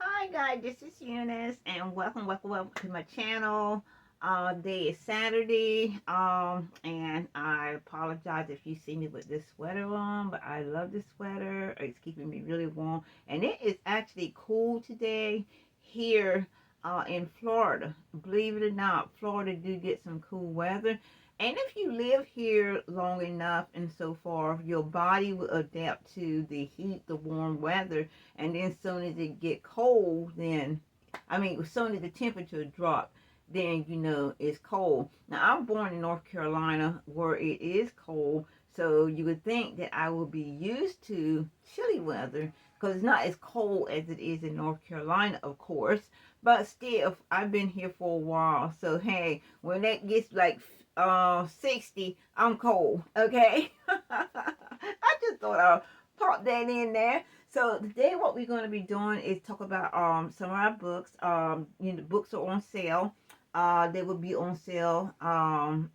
Hi guys, this is Eunice and welcome to my channel. Today is Saturday, and I apologize if you see me with this sweater on, but I love this sweater. It's keeping me really warm, and it is actually cool today here in Florida. Believe it or not, Florida do get some cool weather. And if you live here long enough and so forth, your body will adapt to the heat, the warm weather, and then soon as it get cold, then as soon as the temperature drop, then it's cold. Now I'm born in North Carolina where it is cold, so you would think that I would be used to chilly weather because it's not as cold as it is in North Carolina, of course. But still, I've been here for a while, so hey, when that gets like 60, I'm cold. Okay. I just thought I'll pop that in there. So today what we're going to be doing is talk about some of our books. The books are on sale. They will be on sale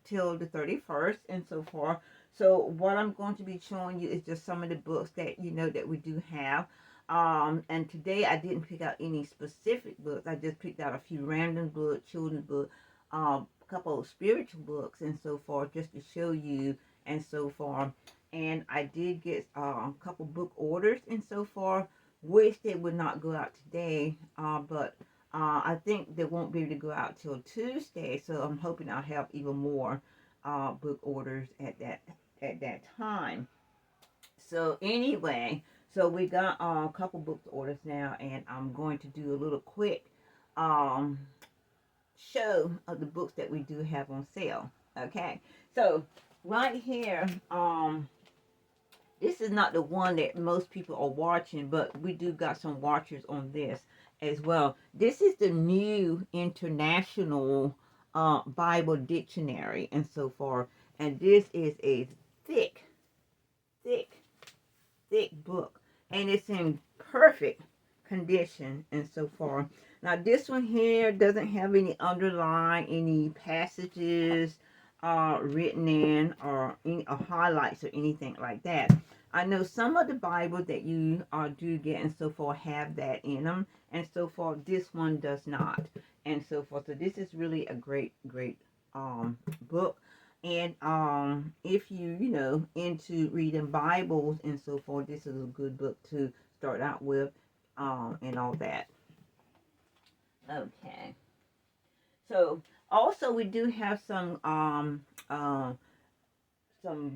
till the 31st and so forth. So what I'm going to be showing you is just some of the books that that we do have. And today I didn't pick out any specific books. I just picked out a few random books, children's books, a couple of spiritual books and so forth, just to show you and so forth. And I did get a couple book orders and so forth, which they would not go out today, but I think they won't be able to go out till Tuesday. So I'm hoping I'll have even more book orders at that time. So anyway, so we got a couple book orders now, and I'm going to do a little quick um, show of the books that we do have on sale. Okay, so right here, this is not the one that most people are watching, but we do got some watchers on this as well. This is the New International Bible Dictionary and so forth. And this is a thick, thick, thick book. And it's in perfect condition and so forth. Now this one here doesn't have any underline, any passages written in, or any highlights or anything like that. I know some of the Bible that you do get and so forth have that in them and so forth. This one does not and so forth. So this is really a great book. And if into reading Bibles and so forth, this is a good book to start out with, and all that. Okay. So also we do have some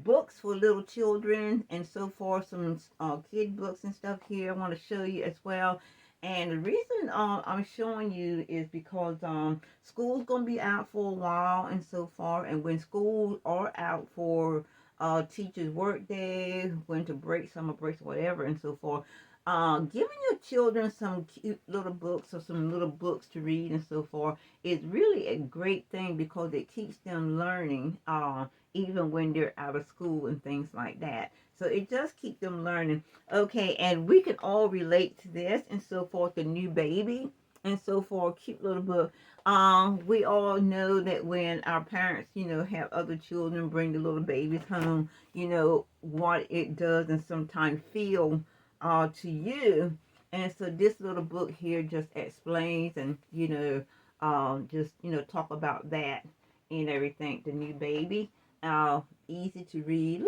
books for little children and so forth, some kid books and stuff here I want to show you as well. And the reason I'm showing you is because school's going to be out for a while and so far. And when schools are out for teachers' work day, winter break, summer breaks, whatever and so forth, giving your children some cute little books or some little books to read and so forth is really a great thing because it keeps them learning even when they're out of school and things like that. So it does keep them learning. Okay, and we can all relate to this and so forth, the new baby and so forth, cute little book. We all know that when our parents, have other children bring the little babies home, what it does and sometimes feel to you. And so this little book here just explains and, just, talk about that and everything, the new baby. Easy to read,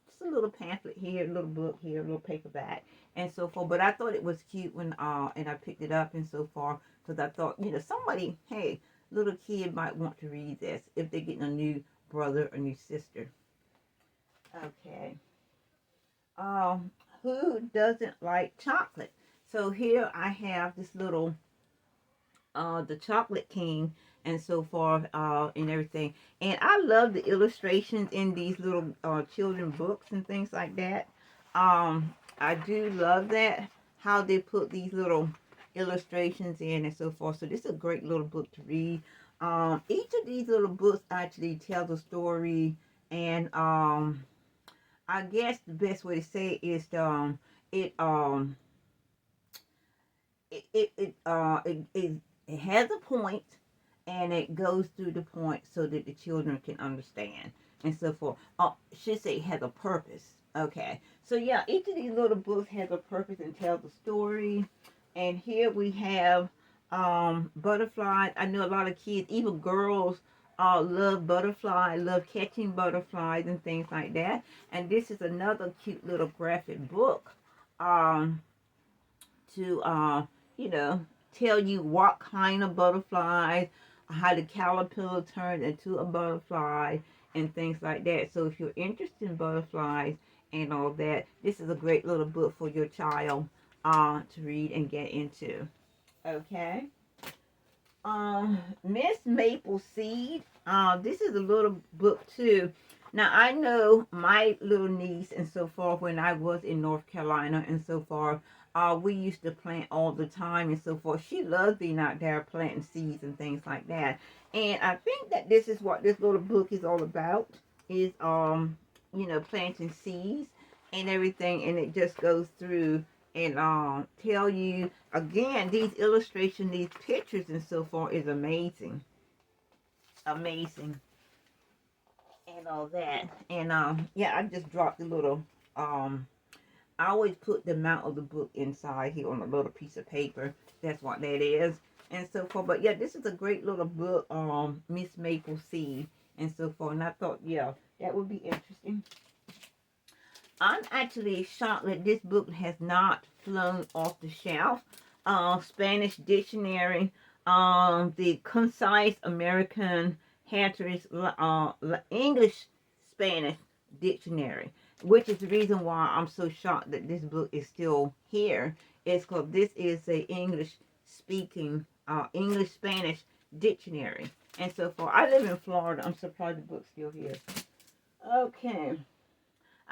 just a little pamphlet here, a little book here, a little paperback, and so forth. But I thought it was cute when and I picked it up and so forth because I thought, somebody, hey, little kid might want to read this if they're getting a new brother or new sister. Okay. Um, who doesn't like chocolate? So here I have this little the Chocolate King and so forth, and everything. And I love the illustrations in these little children books and things like that. I do love that, how they put these little illustrations in and so forth. So this is a great little book to read. Each of these little books actually tells a story, and I guess the best way to say it is it um it has a point and it goes through the point so that the children can understand and so forth. Should say it has a purpose. Okay, so yeah, each of these little books has a purpose and tells a story. And here we have butterflies. I know a lot of kids, even girls, love butterflies, love catching butterflies and things like that. And this is another cute little graphic book um, to, you know, tell you what kind of butterflies, how the caterpillar turns into a butterfly, and things like that. So if you're interested in butterflies and all that, this is a great little book for your child to read and get into. Okay. Miss Maple Seed. This is a little book too. Now I know my little niece and so forth when I was in North Carolina and so forth. We used to plant all the time and so forth. She loves being out there planting seeds and things like that. And I think that this is what this little book is all about. Is you know, planting seeds and everything, and it just goes through and tell you again, these illustrations, these pictures and so forth is amazing. Amazing. And all that. And yeah, I just dropped the little I always put the amount of the book inside here on a little piece of paper. That's what that is. And so forth. But yeah, this is a great little book, Miss Maple Seed and so forth. And I thought, yeah, that would be interesting. I'm actually shocked that this book has not flown off the shelf. Spanish Dictionary, the Concise American Hatter's English Spanish Dictionary, which is the reason why I'm so shocked that this book is still here. Is because this is a English speaking, English Spanish dictionary. And so far, I live in Florida. I'm surprised the book's still here. Okay.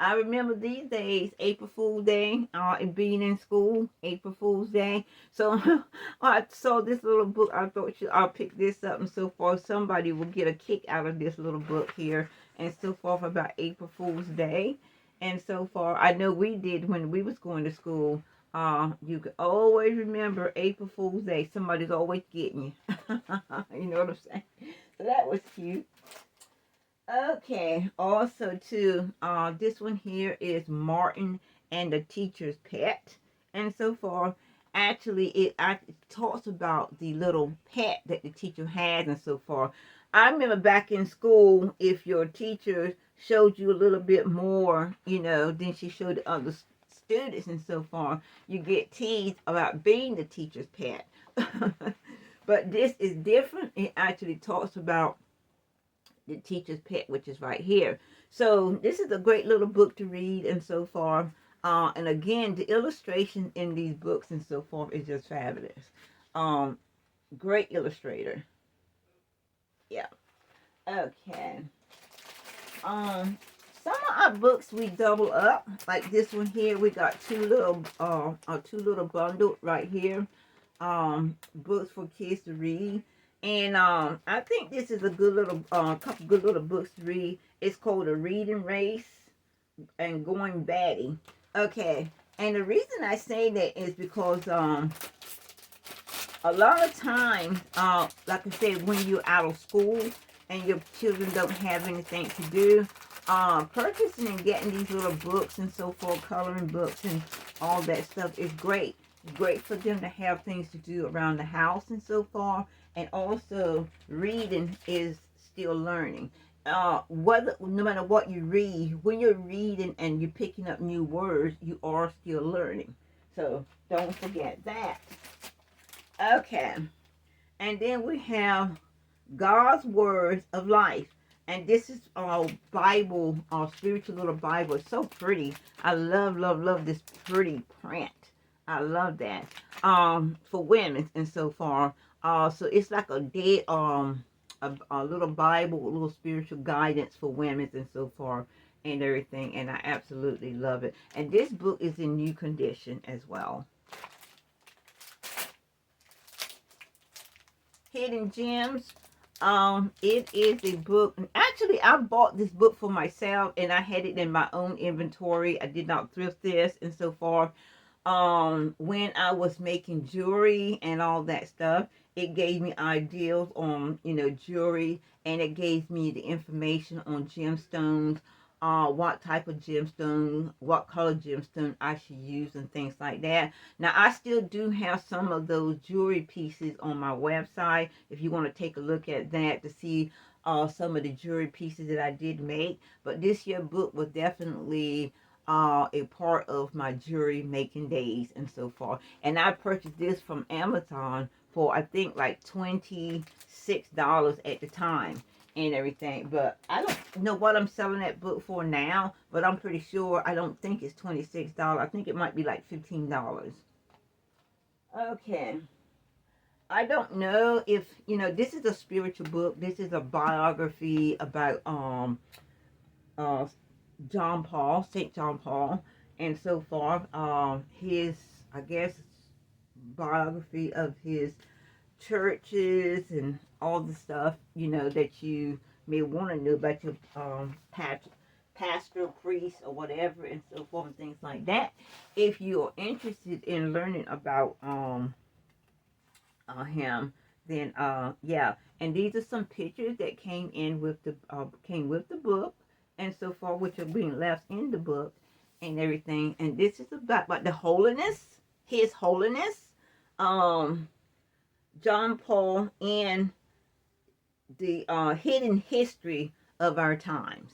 I remember these days, April Fool's Day, and being in school, April Fool's Day. So I saw this little book. I thought I'll pick this up and so forth. Somebody will get a kick out of this little book here and so forth about April Fool's Day. And so far, I know we did when we was going to school. You could always remember April Fool's Day. Somebody's always getting you. You know what I'm saying? So that was cute. Okay, also too, this one here is Martin and the Teacher's Pet. And so far, actually, it talks about the little pet that the teacher has and so far. I remember back in school, if your teacher showed you a little bit more, you know, than she showed the other students and so far, you get teased about being the teacher's pet. But this is different. It actually talks about the Teacher's Pet, which is right here. So this is a great little book to read and so far. And again, the illustration in these books and so forth is just fabulous. Great illustrator. Yeah. Okay. Some of our books we double up. Like this one here, we got two little bundle right here. Books for kids to read. And I think this is a good little couple good little books to read. It's called A Reading Race and Going Batty. Okay, and the reason I say that is because a lot of times, like I said, when you're out of school and your children don't have anything to do, purchasing and getting these little books and so forth, coloring books and all that stuff is great. Great for them to have things to do around the house and so far. And also, reading is still learning. No matter what you read, when you're reading and you're picking up new words, you are still learning. So don't forget that. Okay. And then we have God's Words of Life. And this is our Bible, our spiritual little Bible. It's so pretty. I love, love, love this pretty print. I love that. For women and so far. So it's like a dead, a little Bible, a little spiritual guidance for women and so far and everything. And I absolutely love it. And this book is in new condition as well. Hidden Gems. It is a book. Actually, I bought this book for myself, and I had it in my own inventory. I did not thrift this, and so far, when I was making jewelry and all that stuff, it gave me ideas on, you know, jewelry, and it gave me the information on gemstones, what type of gemstone, what color gemstone I should use and things like that. Now, I still do have some of those jewelry pieces on my website if you want to take a look at that to see some of the jewelry pieces that I did make. But this year book was definitely a part of my jewelry making days and so forth. And I purchased this from Amazon for I think like $26 at the time and everything. But I don't know what I'm selling that book for now, but I'm pretty sure I don't think it's $26. I think it might be like $15. Okay. I don't know if, this is a spiritual book. This is a biography about uh John Paul, St. John Paul, and so forth. His, I guess, biography of his churches and all the stuff, that you may want to know about your pastor, priest, or whatever, and so forth, and things like that. If you are interested in learning about him, then yeah. And these are some pictures that came with the book, and so forth, which are being left in the book and everything. And this is about the holiness, his holiness. John Paul and the hidden history of our times.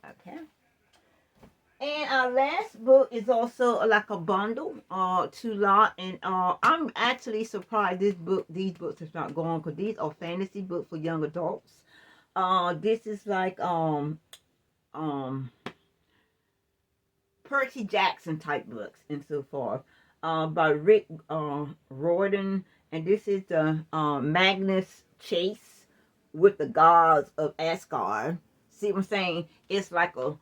Okay. And our last book is also like a bundle, two lot, and I'm actually surprised these books are not going because these are fantasy books for young adults. This is like um Percy Jackson type books and so forth, by Rick Riordan, and this is the Magnus Chase with the gods of Asgard. See what I'm saying? It's like a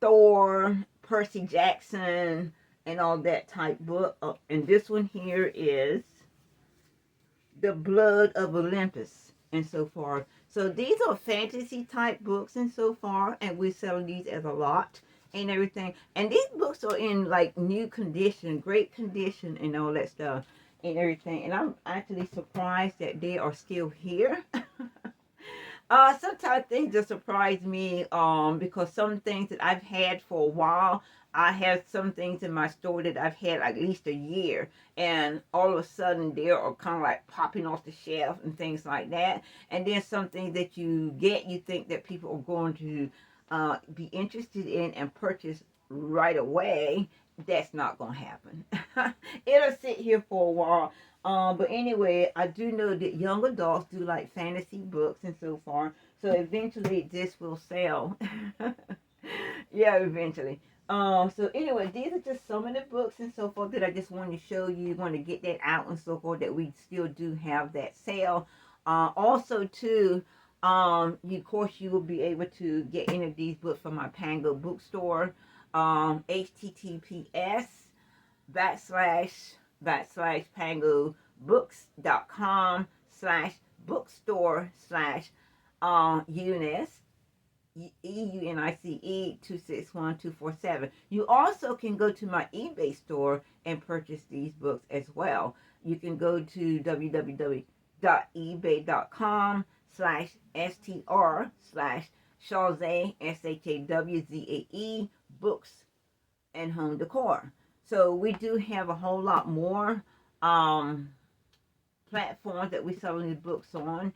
Thor, Percy Jackson, and all that type book. And this one here is the Blood of Olympus and so forth. So these are fantasy type books and so far, and we're selling these as a lot and everything. And these books are in like new condition, great condition, and all that stuff and everything. And I'm actually surprised that they are still here. Sometimes things just surprise me, because some things that I've had for a while, I have some things in my store that I've had at least a year, and all of a sudden they are kind of like popping off the shelf and things like that. And then some things that you get, you think that people are going to be interested in and purchase right away. That's not going to happen. It'll sit here for a while. But anyway, I do know that young adults do like fantasy books and so far. So eventually this will sell. Yeah, eventually. So anyway, these are just some of the books and so forth that I just wanted to show you. Want to get that out and so forth, that we still do have that sale. Also too, of course you will be able to get any of these books from my Pango bookstore. https://pangobooks.com/bookstore/Eunice, EUNICE 261247. You also can go to my eBay store and purchase these books as well. You can go to www.ebay.com/str/Shawzae, SHAWZAE books and home decor. So we do have a whole lot more platforms that we sell these books on.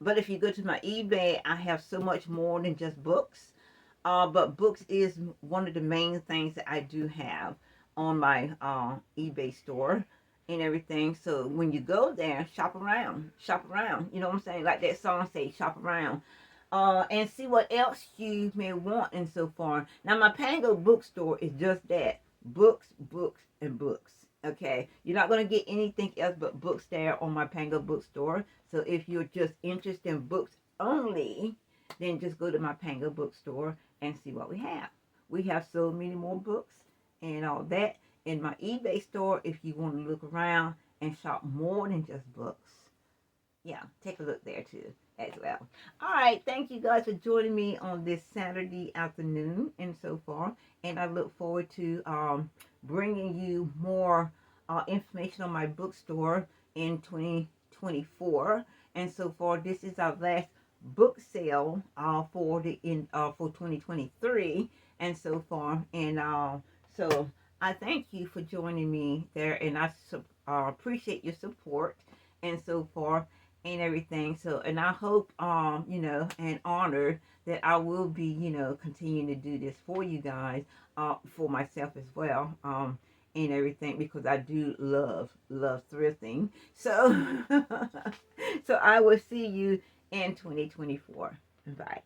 But if you go to my eBay, I have so much more than just books. But books is one of the main things that I do have on my eBay store and everything. So when you go there, shop around. Shop around. You know what I'm saying? Like that song says, shop around. And see what else you may want and so far. Now, my Pango bookstore is just that. Books, books, and books. Okay? You're not going to get anything else but books there on my Pango bookstore. So if you're just interested in books only, then just go to my Pango bookstore and see what we have. We have so many more books and all that in my eBay store if you want to look around and shop more than just books. Yeah, take a look there too as well. All right, thank you guys for joining me on this Saturday afternoon and so far. And I look forward to bringing you more information on my bookstore in 2024 and so far. This is our last book sale for the in for 2023 and so far. And so I thank you for joining me there, and I appreciate your support and so far and everything. So, and I hope you know, and honored that I will be, you know, continuing to do this for you guys, for myself as well. And everything, because I do love thrifting. So so I will see you in 2024. Bye.